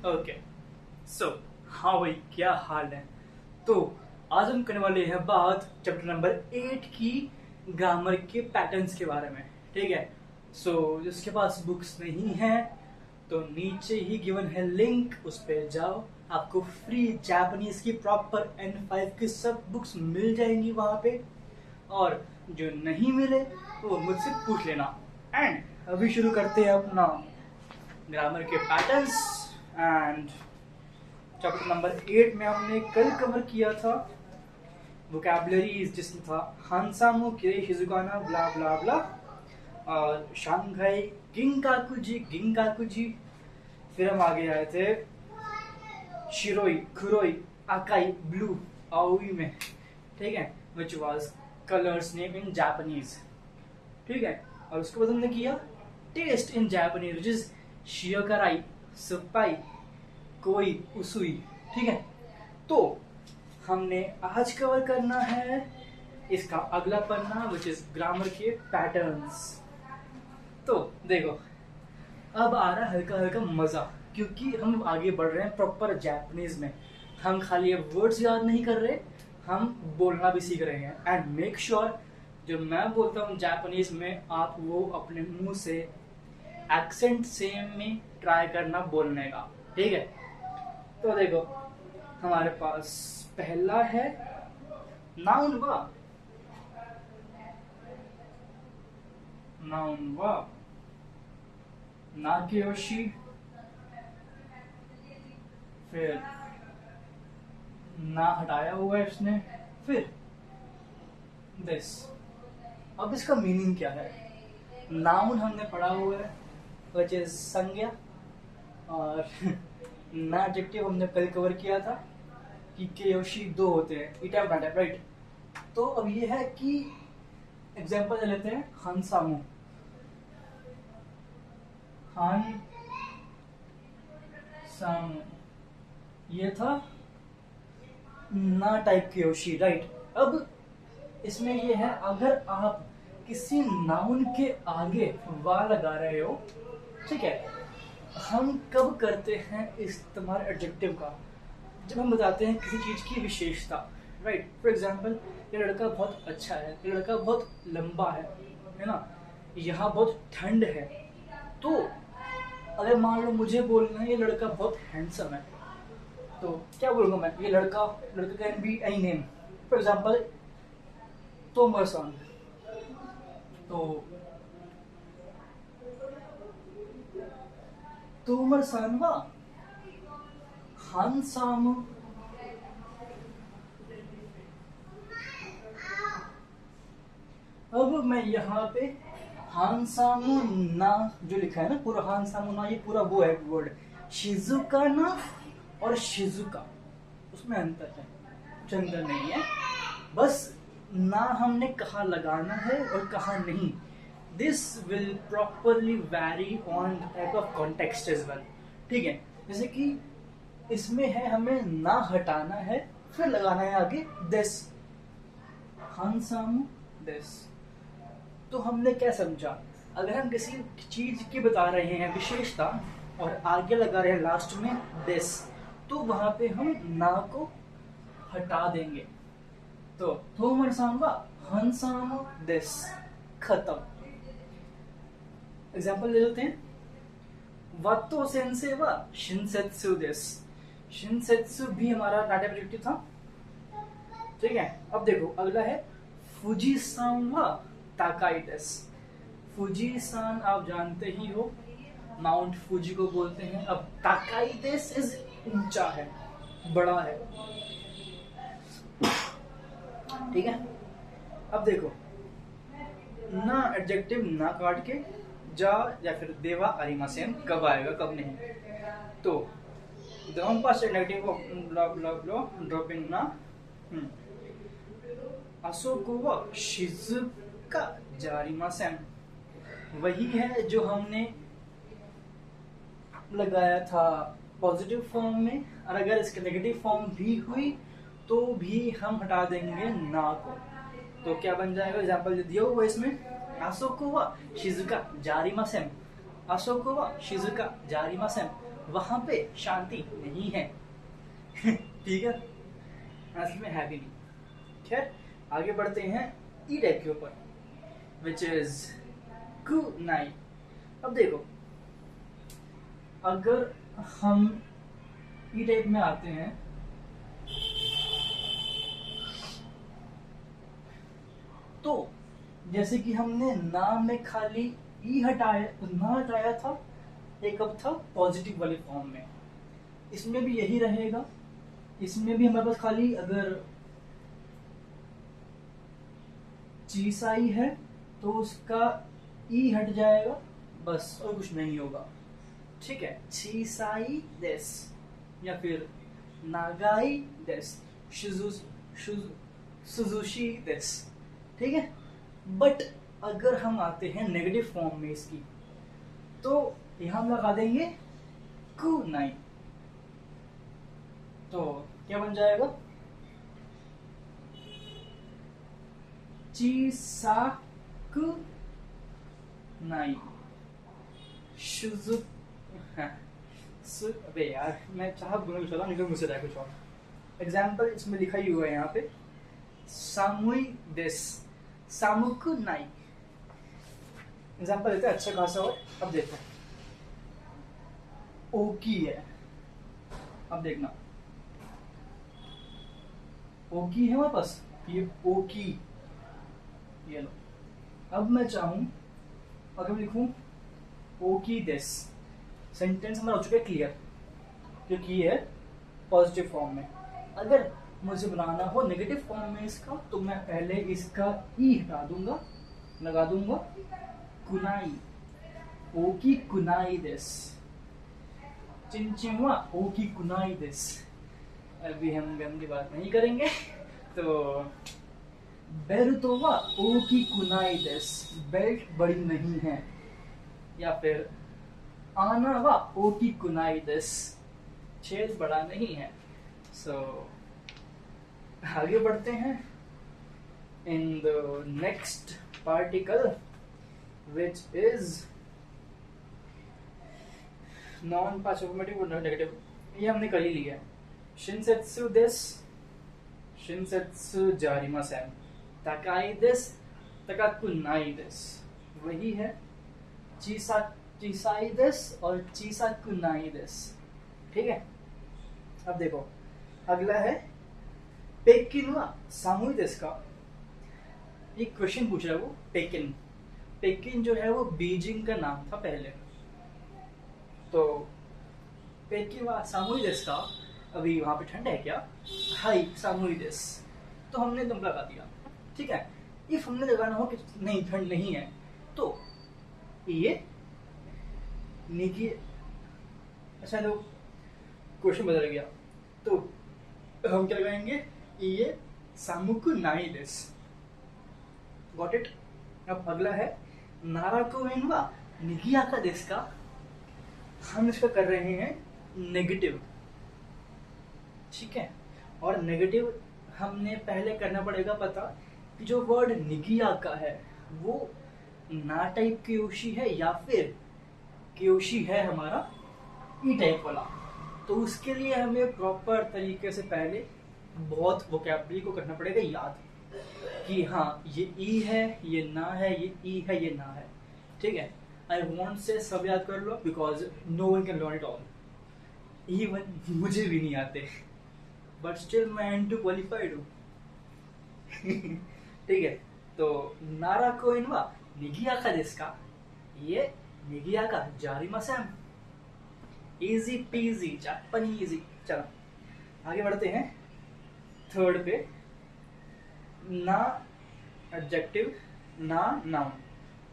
Okay so हाँ भाई, क्या हाल है। तो आज हम करने वाले हैं बात चैप्टर नंबर 8 की ग्रामर के पैटर्न्स के बारे में। ठीक है। सो जिसके पास बुक्स नहीं है तो नीचे ही गिवन है लिंक, उस पर जाओ, आपको फ्री जापानीज की प्रॉपर N5 की सब बुक्स मिल जाएंगी वहां पे। और जो नहीं मिले वो मुझसे पूछ लेना। एंड अभी शुरू करते हैं अपना ग्रामर के पैटर्न्स। एंड चैप्टर नंबर 8 में हमने कल कवर किया था वोकैबुलरीज, जिसमें था हानसामो किरे शिजुकाना ब्ला ब्ला ब्ला, और शांघाई गिंकाकुजी। फिर हम आगे आए थे शिरोई खुरोई आकाई ब्लू आउई में। ठीक है, which was colours name in Japanese. ठीक है, और उसके बाद हमने किया test in Japanese, which is शियोकाराई सुपाई कोई उसुई। ठीक है, तो हमने आज कवर करना है इसका अगला पन्ना, विच इज ग्रामर के पैटर्न्स। तो देखो, अब आ रहा है हल्का हल्का मजा, क्योंकि हम आगे बढ़ रहे हैं प्रॉपर जापानीज में। हम खाली अब वर्ड्स याद नहीं कर रहे, हम बोलना भी सीख रहे हैं। एंड मेक श्योर जो मैं बोलता हूँ जापानीज में, आप वो अपने मुंह से एक्सेंट सेम में ट्राई करना बोलने का। ठीक है, तो देखो हमारे पास पहला है नाउन वा। नाउन वा नाकेयोशी, फिर ना हटाया हुआ है इसने, फिर दिस। अब इसका मीनिंग क्या है? नाउन हमने पढ़ा हुआ है विच इज संज्ञा, और ना एडजेक्टिव हमने कल कवर किया था कि केयोशी दो होते हैं, इटा बनाटा, राइट। तो अब ये है कि एग्जांपल ले लेते हैं हानसामो। हान सामो ये था ना टाइप केयोशी, राइट। अब इसमें ये है, अगर आप किसी नाउन के आगे वा लगा रहे हो, ठीक है, हम कब करते हैं इस्तेमाल एडजेक्टिव का? जब हम बताते हैं किसी चीज की विशेषता, राइट। फॉर एग्जाम्पल, ये लड़का बहुत अच्छा है, ये लड़का बहुत लंबा है ना, यहाँ बहुत ठंड है। तो अगर मान लो मुझे बोलना है ये लड़का बहुत हैंडसम है, तो क्या बोलूंगा मैं? ये लड़का can be any name. For example तोमर-सान, तो तोमर-सान वा हानसामो। अब मैं यहाँ पे हानसामो ना जो लिखा है ना, पूरा हानसामो ना, ये पूरा वो है वर्ड। शिजुका ना और शिजुका, उसमें अंतर है, कुछ अंतर नहीं है। बस ना हमने कहाँ लगाना है और कहाँ नहीं, this will properly vary on type of context as well. ठीक है, जैसे कि इसमें है हमें ना हटाना है, फिर लगाना है आगे दिस, हानसामो दिस। तो हमने क्या समझा? अगर हम किसी चीज की बता रहे हैं विशेषता और आगे लगा रहे हैं लास्ट में दिस, तो वहां पे हम ना को हटा देंगे। तो तोमर-सान वा हानसामो दिस, खत्म। एग्जाम्पल ले लेते हैं, वातो सेंसे वा शिनसेत्सु दिस। शिनसेत्सु भी हमारा नाटा एडजेक्टिव था। ठीक है, अब देखो अगला है फुजी-सान वा ताकाई दिस। फुजी-सान आप जानते ही हो, माउंट फुजी को बोलते हैं। अब ताकाई दिस इज ऊंचा है, बड़ा है। ठीक है, अब देखो ना एडजेक्टिव ना काट के जा या फिर देवा आरिमासेन कब आएगा कब नहीं, तो दोनों पास नेगेटिव ब्ला ब्ला ब्ला ड्रॉपिंग ना। असोको वा शिजुका जारिमासेन, वही है जो हमने लगाया था पॉजिटिव फॉर्म में, और अगर इसके नेगेटिव फॉर्म भी हुई तो भी हम हटा देंगे ना को। तो क्या बन जाएगा? एग्जांपल दिया हुआ इसमें, आसोको वा शिजुका जारिमासेन, आसोको वा शिजुका जारिमासेन। वहां पे शांति नहीं है। ठीक है, असल में है भी नहीं। खैर आगे बढ़ते हैं ई टाइप के ऊपर, विच इज कुनाई। अब देखो, अगर हम ई टाइप में आते हैं तो जैसे कि हमने नाम में खाली ई हटाया ना हटाया था, एक अब था पॉजिटिव वाले फॉर्म में, इसमें भी यही रहेगा। इसमें भी हमारे पास खाली अगर चीसाई है तो उसका ई हट जाएगा, बस और कुछ नहीं होगा। ठीक है, चीसाई देस या फिर नागाई देस, सुजुशी देस। ठीक है, बट अगर हम आते हैं नेगेटिव फॉर्म में इसकी, तो यहां हम लगा देंगे कुनाई। तो क्या बन जाएगा, चिसाकु नाई शुजु। अबे यार, मैं चाह बोलना चला निकल मुझसे रहा कुछ और। एग्जाम्पल इसमें लिखा ही हुआ है यहाँ पे, सामुई देस, सामुकु नाई। एग्जाम्पल देते हैं अच्छा खासा। और अब देखो, ओकी है, अब देखना ओकी है हमारे पास, ये ओकी, ये लो। अब मैं चाहूं अगर लिखूं ओकी देस, सेंटेंस हमारा हो चुका है क्लियर, क्योंकि ये है पॉजिटिव फॉर्म में। अगर मुझे बनाना हो नेगेटिव फॉर्म में इसका, तो मैं पहले इसका ई हटा दूंगा, लगा दूंगा कुनाई, ओकी कुनाई देस, चिंचिवा ओकी कुनाई देस। अभी हम गंदी बात नहीं करेंगे, तो बेल्टोवा ओकी कुनाई देस, बेल्ट बड़ी नहीं है। या फिर आनावा ओकी कुनाई देस, छेद बड़ा नहीं है। सो आगे बढ़ते हैं in the next particle, which is non participative और नेगेटिव। ये हमने कर ही लिया है। शिनसेत्सु देस, शिनसेत्सु जारिमासेन, ताकाई देस, तकाकु नाई देस, वही है चिसाई देस और चिसाकु नाई देस। ठीक है, अब देखो अगला है पेकिन वा सामुई देस का। एक क्वेश्चन पूछ रहा है वो, पेकिन, पेकिन जो है वो बीजिंग का नाम था पहले। तो पेकिन वा सामुई देस का, अभी वहां पे ठंड है क्या, हाई सामुई देस, तो हमने दम लगा दिया। ठीक है, इफ हमने लगाना हो कि नहीं ठंड नहीं है, तो ये निकी, अच्छा तो क्वेश्चन बदल गया, तो हम क्या लगाएंगे, ये सामुकु नाई देस। Got it. अब अगला है नाराको एनवा निगियाका देस का। हम इसका कर रहे हैं नेगेटिव। ठीक है, और नेगेटिव हमने पहले करना पड़ेगा पता कि जो वर्ड निगियाका है वो ना टाइप क्योशी है या फिर क्योशी है हमारा ई टाइप वाला। तो उसके लिए हमें प्रॉपर तरीके से पहले बहुत वोकैबुलरी को करना पड़ेगा याद, कि हाँ ये ई है, ये ना है, ये ई है, ये ना है। ठीक है, आई वॉन्ट से सब याद कर लो, because no one can learn it all, even मुझे भी नहीं आते, बट स्टिल मैं एंड टू क्वालिफाइड हूँ। ठीक है, तो नारा को इनवा निगियाका देस्का, ये निगियाका जारिमासेन, इजी पीजी जापानीजी। चलो आगे बढ़ते हैं थर्ड पे, ना एडजेक्टिव, ना नाउन,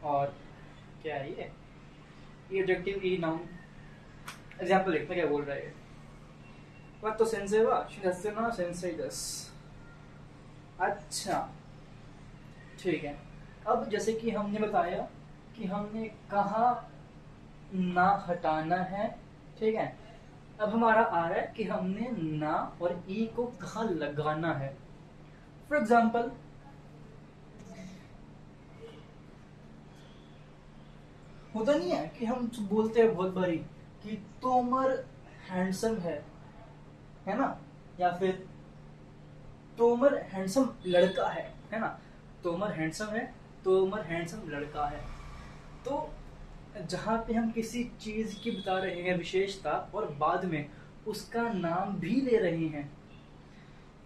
और क्या है ये एडजेक्टिव, ई नाउन। एग्जांपल देखते क्या बोल रहा है। वह तो सेंसे वा शिनसे ना सेंसे दस। अच्छा ठीक है, अब जैसे कि हमने बताया कि हमने कहा ना हटाना है। ठीक है, अब हमारा आ रहा है कि हमने ना और ई को कहाँ लगाना है। फॉर एग्जाम्पल होता नहीं है कि हम बोलते हैं बहुत बारी कि तोमर हैंडसम है ना, या फिर तोमर हैंडसम लड़का है ना, तोमर हैंडसम है, तोमर हैंडसम लड़का है। तो जहाँ पे हम किसी चीज की बता रहे हैं विशेषता और बाद में उसका नाम भी ले रहे हैं,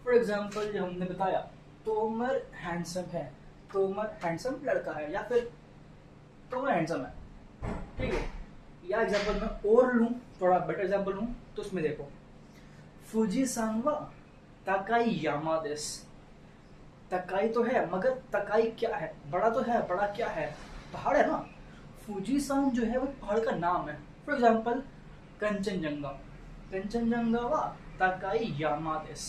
फॉर एग्जाम्पल जो हमने बताया तोमर हैंडसम है, तोमर हैंडसम लड़का है, या फिर तोमर हैंडसम है, ठीक है। या एग्जाम्पल मैं और लूं, थोड़ा बेटर एग्जाम्पल लूं, तो उसमें देखो फूजी सांगवा ताकाई यामा देस। तकाई तो है मगर तकाई क्या है, बड़ा तो है, बड़ा क्या है, पहाड़ है ना। फूजी सांग जो है वो पहाड़ का नाम है। फॉर एग्जाम्पल कंचनजंगा, कंचनजंगा वा ताकाई यामा देस।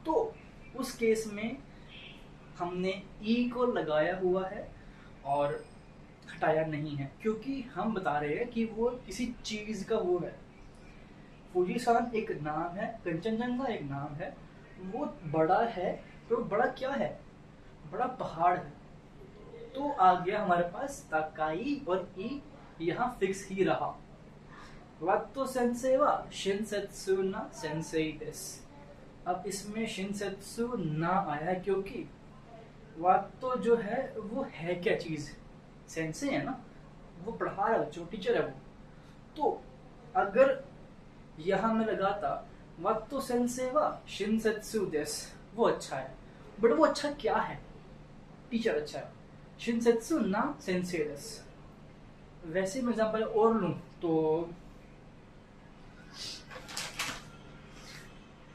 तो उस केस में हमने ई को लगाया हुआ है और हटाया नहीं है, क्योंकि हम बता रहे हैं कि वो किसी चीज का वो है। फूजीसान एक नाम है, कंचनजंगा एक नाम है, वो बड़ा है, तो बड़ा क्या है, बड़ा पहाड़ है। तो आ गया हमारे पास ताकाई और ई, यहाँ फिक्स ही रहा। वात्तो सेंसेई वा शिनसेत्सु ना सेंसेई देस। अब इसमें शिनसेत्सु ना आया क्योंकि वात्तो जो है वो है क्या चीज, सेंसे है ना, वो पढ़ा रहा है बच्चों, टीचर है वो। तो अगर यहाँ मैं लगाता वात्तो सेंसे वा शिनसेत्सु देस, वो अच्छा है, बट वो अच्छा क्या है, टीचर अच्छा है, शिनसेत्सु ना सेंसे देस। वैसे मैं एग्जांपल और लूं तो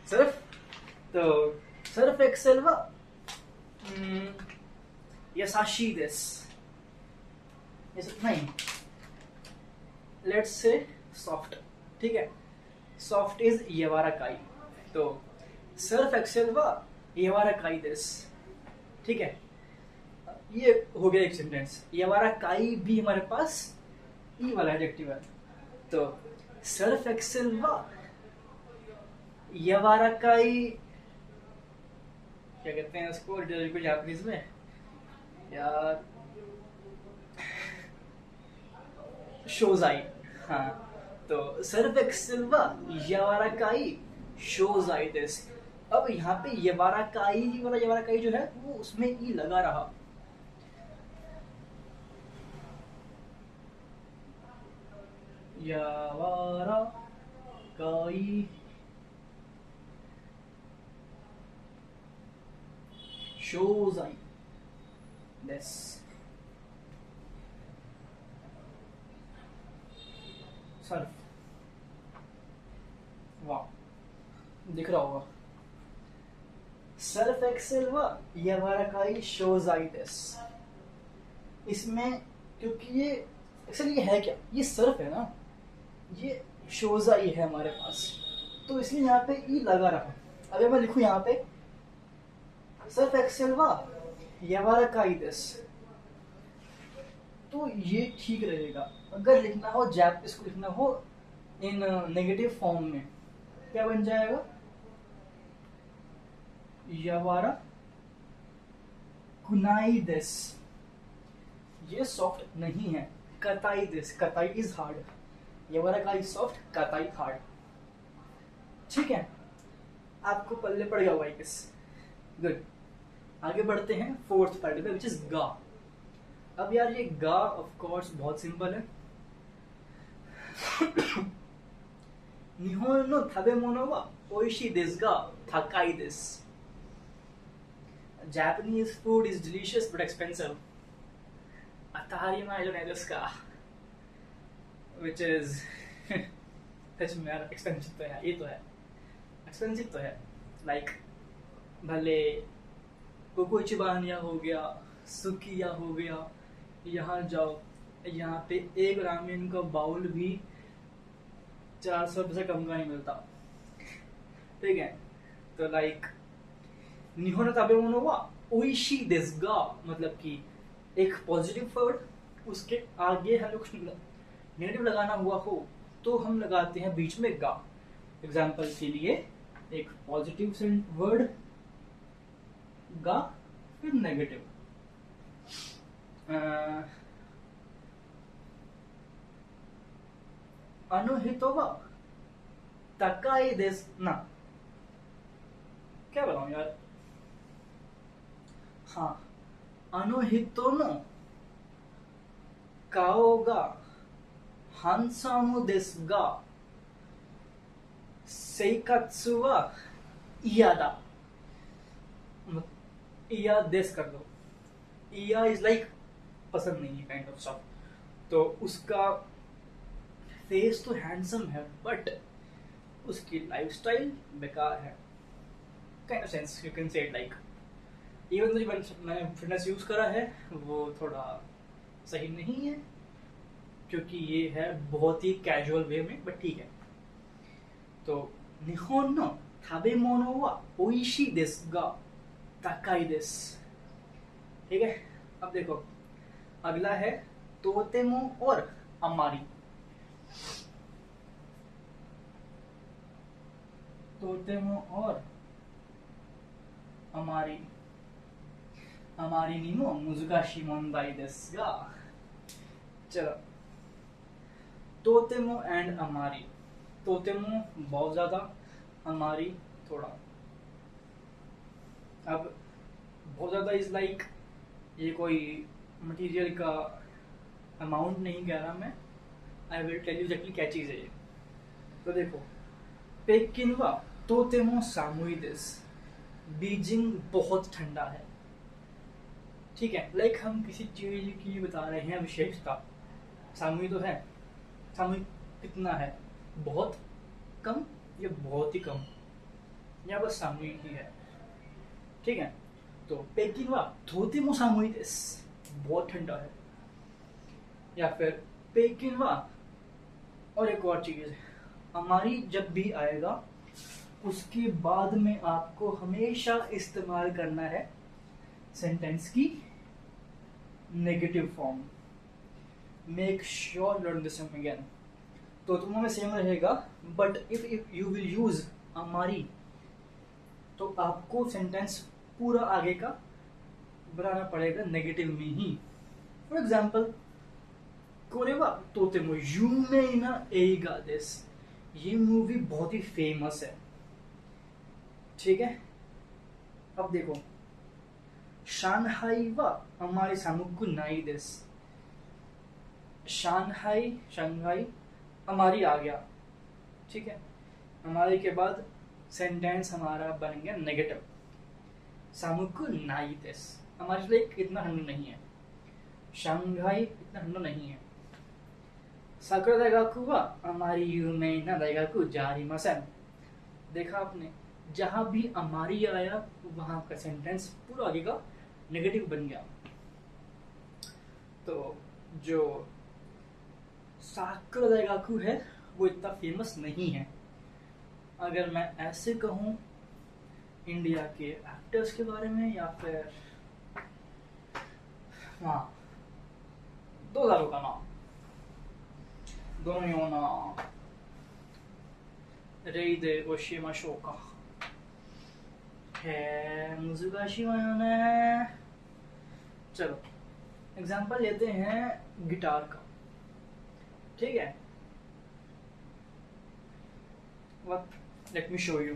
सिर्फ तो सिर्फ एक्सेल वा यसाशी देस, नहीं, लेट्स से सॉफ्ट, ठीक है, सॉफ्ट इज यवाराकाई। तो सर्फ एक्सेल वा यवाराकाई देस, ठीक है। ये हो गया एक सेंटेंस। यवाराकाई भी हमारे पास ई वाला एडजेक्टिव है। तो सर्फ एक्सेल वा यवाराकाई, क्या कहते हैं उसको जापानीज में यार, शोजाई, हाँ। तो सर्फ एक्सेल वा यवाराकाई शोजाई देस। अब यहाँ पे यवाराकाई वाला यवाराकाई जो है वो उसमें ई लगा रहा। यवाराकाई शोजाई देस। सर्फ, वाह दिख रहा होगा। सर्फ एक्सेल वा यवाराकाई शोजाई देस। इसमें क्योंकि ये एक्चुअली ये है क्या, ये सर्फ है ना, ये शोजाई है हमारे पास, तो इसलिए यहाँ पे ई लगा रहा। अगर मैं लिखूं यहाँ पे सर्फ एक्सेल वा यवाराकाई देस, तो ये ठीक रहेगा। अगर लिखना हो इसको लिखना हो इन नेगेटिव फॉर्म में, क्या बन जाएगा, यवारा कुनाई देस। ये सॉफ्ट नहीं है, कताई देस, कताई इज हार्ड, यवाराकाई सॉफ्ट, कताई हार्ड, ठीक है। आपको पल्ले पड़ गया होगा किस, गुड। आगे बढ़ते हैं फोर्थ पार्टिकल विच इज गा। अब यार ये गा ऑफ कोर्स बहुत सिंपल है। निहोन नो ताबेमोनो वा ओइशी देसु गा Takai Desu. Japanese food is delicious but expensive. Atarimae janai desu ka? Which is सच में यार एक्सपेंसिव तो है, ये तो है एक्सपेंसिव तो है। लाइक भले कोकोइचिबानिया हो गया, सुकिया हो गया, यहाँ जाओ, यहाँ पे एक रामेन का बाउल भी 400 रुपये से कम का नहीं मिलता, ठीक है। तो लाइक निहोन ताबेमोनो वा ओइशी देसु गा, मतलब कि एक पॉजिटिव वर्ड, उसके आगे हम लोग नेगेटिव लगाना हुआ हो तो हम लगाते हैं बीच में गा। एग्जाम्पल के लिए एक पॉजिटिव वर्ड गा, फिर नेगेटिव, अनुहितो वा तकाई देस ना, क्या बताऊं यार। हाँ, अनुहितो नो काओ गा हांसामु देसु गा सेइकात्सु वा इया दा। इया देस कर दो, इया इज लाइक पसंद नहीं है काइंड ऑफ स्टफ। तो उसका फेस तो हैंडसम है बट उसकी लाइफस्टाइल बेकार है, kind of sense you can say it like. Even जो मैंने फिटनेस यूज करा है वो थोड़ा सही नहीं है, क्योंकि ये है बहुत ही कैजुअल वे में, बट ठीक है। तो निहोन नो ताबेमोनो वा ओइशी देसु गा ताकाई देसु। ठीक है, अब देखो अगला है तोतेमो और अमारी। तोतेमो और अमारी, अमारी नीमो मुजुगाशी मोंदाई देसु गा। चलो, तोतेमो एंड अमारी। तोतेमो बहुत ज्यादा, अमारी थोड़ा। अब बहुत ज्यादा इज लाइक ये कोई मटेरियल का अमाउंट नहीं कह रहा मैं, I will tell you exactly क्या चीज है ये। तो देखो, पेकिन वा तोतेमो सामुई देसु। बीजिंग बहुत ठंडा है। ठीक है, लाइक हम किसी चीज की बता रहे हैं विशेषता। सामुई तो है, सामुई कितना है, बहुत कम या बहुत ही कम, या बस सामुई ही है। ठीक है, तो पेकिन वा तोतेमो सामुई देसु, बहुत ठंडा है। या फिर पेकिन वा, और एक और चीज, हमारी जब भी आएगा उसके बाद में आपको हमेशा इस्तेमाल करना है सेंटेंस की negative form. Make sure learn this again. तो तुम में सेम रहेगा, but if you will use हमारी तो आपको सेंटेंस पूरा आगे का बनाना पड़ेगा नेगेटिव में ही। फॉर एग्जाम्पल, कोरेवा तोतेमो यूमेई ना एइगा देसु। ये मूवी बहुत ही फेमस है। ठीक है, अब देखो, शानहाई वा हमारी सामुकु नाई देसु। शानहाई, शंघाई, हमारी आ गया। ठीक है, हमारे के बाद सेंटेंस हमारा बन गया नेगेटिव। सामुकु नाई देसु, हमारे लिए इतना ठंडा नहीं है। शंघाई इतना ठंडा नहीं है। साकुरा दाइगाकु वा हमारी यूमेई ना दाइगाकु जारिमासेन। देखा आपने, जहां भी हमारी आया वहां का सेंटेंस पूरा आगे का नेगेटिव बन गया। तो जो साकुरा दाइगाकु है वो इतना फेमस नहीं है। अगर मैं ऐसे कहूं इंडिया के एक्टर्स के बारे में, या फिर हाँ, どうだろうかな、どのような例で教えましょうか。難しいわよね。चलो एग्जाम्पल लेते हैं गिटार का। ठीक है, let me show you.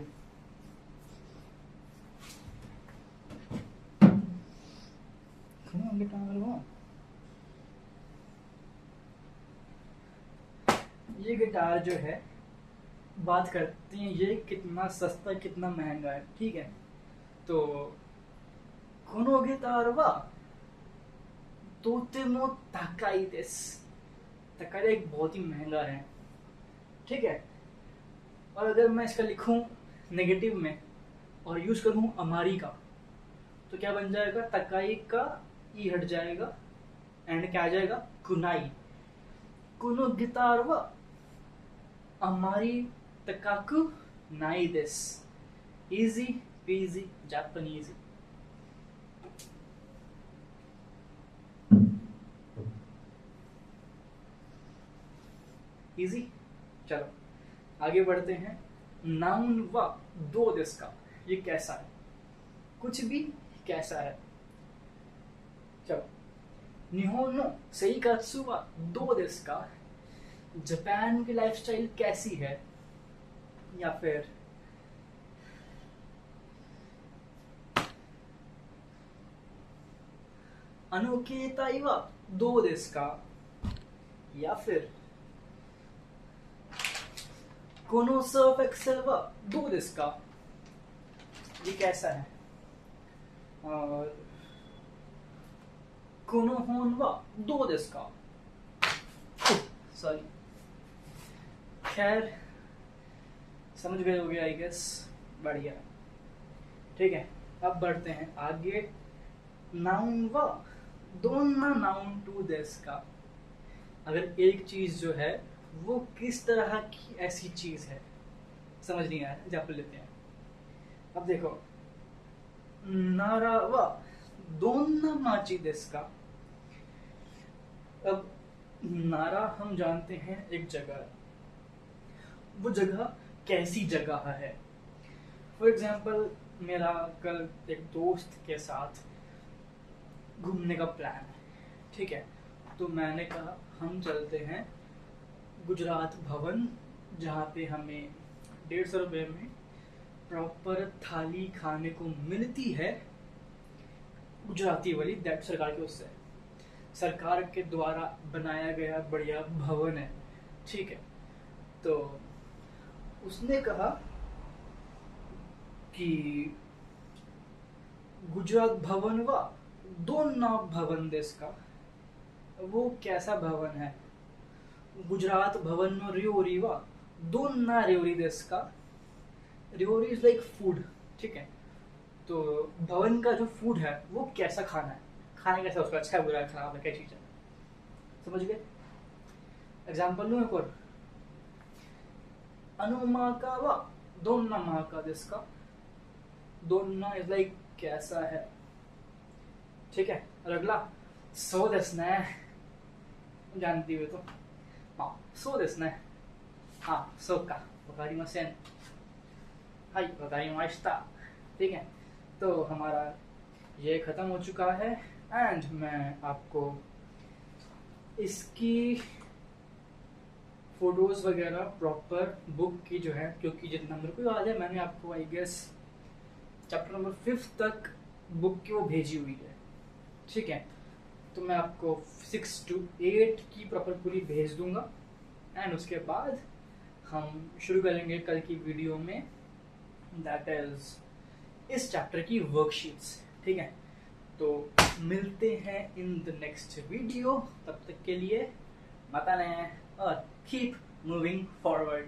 Guitar वो, ये गिटार जो है, बात करते हैं ये कितना सस्ता कितना महंगा है। ठीक है, तो कोनो गिटार वा तोतेमो ताकाई देसु। ताकाई एक बहुत ही महंगा है। ठीक है, और अगर मैं इसका लिखूं नेगेटिव में और यूज करूं अमारी का, तो क्या बन जाएगा, ताकाई का ई हट जाएगा एंड क्या आ जाएगा, कुनाई। कुनो गिटार वा अमारी तकाकु नाई देसु। Easy peasy Japanese. इजी। चलो आगे बढ़ते हैं। नाउन वा दो देसु का, ये कैसा है, कुछ भी कैसा है। चलो, निहोन नो सेइकात्सु वा दो देसु का, जापान की लाइफस्टाइल कैसी है, या फिर अनोकेताई वा दो देश का, या फिर कोनो सर्फ एक्सेल वा दो देश का, ये कैसा है। और कोनो होन वा दो देश का, सॉरी, खैर समझ गए होगे आई गेस। बढ़िया, ठीक है। अब बढ़ते हैं आगे। नाउन व दोनों नाउन टू देश का, अगर एक चीज जो है वो किस तरह की ऐसी चीज है, समझ नहीं आया, एग्जाम्पल लेते हैं। अब देखो, नारा व दोनों माची देश का। अब नारा हम जानते हैं एक जगह, वो जगह कैसी जगह है। फॉर एग्जाम्पल, मेरा कल एक दोस्त के साथ घूमने का प्लान है, ठीक है। तो मैंने कहा हम चलते हैं गुजरात भवन, जहाँ पे हमें 150 रुपये में प्रॉपर थाली खाने को मिलती है, गुजराती वाली, दैट सरकार के उससे, सरकार के द्वारा बनाया गया बढ़िया भवन है, ठीक है। तो उसने कहा कि गुजरात भवन व दोनों भवन देश का, वो कैसा भवन है। गुजरात भवन में रियोरी व दोनों रियोरी देश का। रियोरी इज लाइक फूड, ठीक है। तो भवन का जो फूड है वो कैसा खाना है, खाना कैसा, उसका अच्छा है बुरा है खराब है क्या चीज है, समझ गए। एग्जाम्पल लूं एक और, अनुमा का व दोनों माह का देश का। दोनों इज लाइक कैसा है, ठीक है। और अगला, सो देश ने, जानती हुए तो, हाँ सो देश ने, हाँ सो का वकारी मसेन, हाई वकारी माइस्ता, ठीक है। तो हमारा ये खत्म हो चुका है, एंड मैं आपको इसकी फोटोज वगैरह प्रॉपर बुक की जो है, क्योंकि जितना मेरे को याद है मैंने आपको आई गेस चैप्टर नंबर 5 तक बुक की वो भेजी हुई है, ठीक है। तो मैं आपको 6 to 8 की प्रॉपर पूरी भेज दूंगा, एंड उसके बाद हम शुरू करेंगे कल की वीडियो में, दैट इज इस चैप्टर की वर्कशीट्स, ठीक है। तो मिलते हैं इन द नेक्स्ट वीडियो, तब तक के लिए मता ने और कीप मूविंग फॉरवर्ड।